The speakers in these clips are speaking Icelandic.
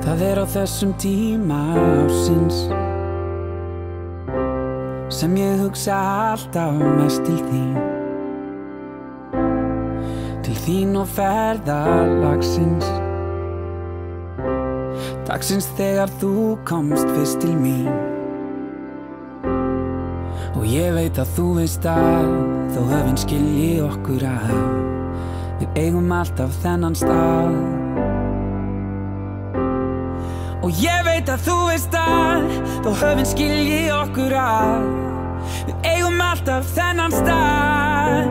Það á þessum tíma ársins sem ég hugsa alltaf mest til þín og ferðalagsins, dagsins þegar þú komst fyrst til mín. Og ég veit að þú veist að þó höfin skilji okkur að við eigum alltaf þennan stað. Og ég veit að þú veist að þó höfin skilji okkur að við eigum alltaf þennan stað.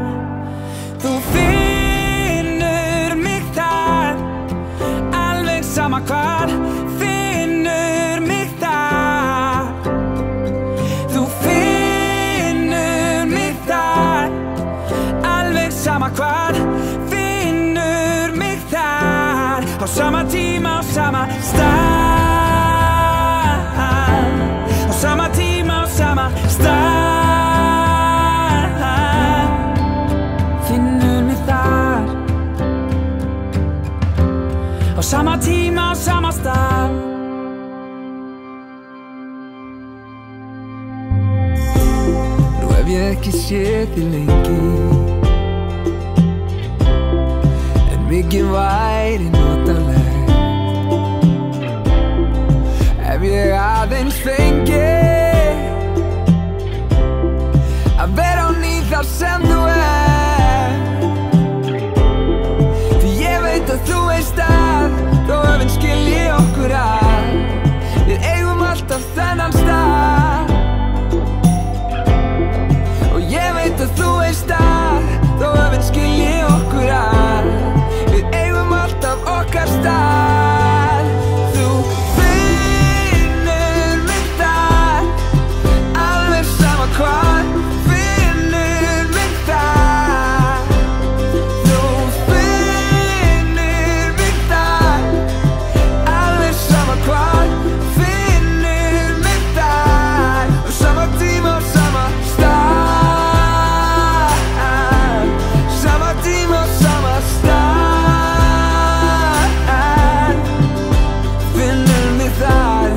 Þú finnur mig þar, alveg sama hvar, finnur mig þar. Þú finnur mig þar, alveg sama hvar, finnur mig þar. Á sama tíma, á sama stað, á sama tíma, á sama stað. Finnur mig þar, á sama tíma, á sama stað. Nú hef ég ekki séð þig lengi, en mikið væri notaleg ef ég aðeins fengi að vera á ný þar sem þú Því ég veit að þú veist að þó höfin skilji okkur að við eigum alltaf þennan stað. Og ég veit að þú veist að þó höfin skilji okkur að við eigum alltaf okkar stað. Þú finnur mig þar, alveg sama hvar, finnur mig þar. Þú finnur mig þar, alveg sama hvar, finnur mig þar. Á sama tíma, á sama stað, sama tíma, á sama stað. Finnur mig þar,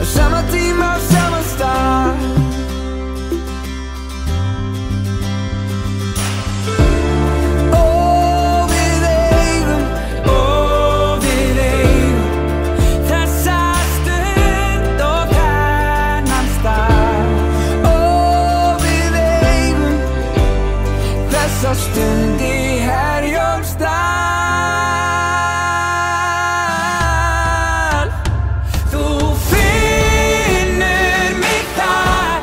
á sama tíma, á sama stað. Við eigum þessa stund og þennan stað. Við eigum þessa stund í Herjólfsdal. Þú finnur mig þar,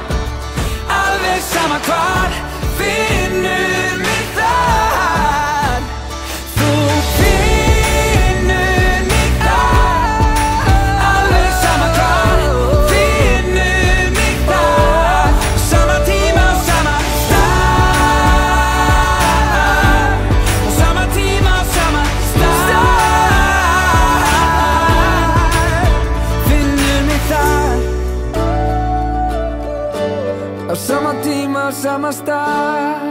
alveg sama hvar, finnur mig þar. Þú finnur mig þar, alveg sama hvar, finnur mig þar. Á sama tíma, á sama stað, á sama tíma, á sama stað. Finnur mig þar, á sama tíma, á sama stað.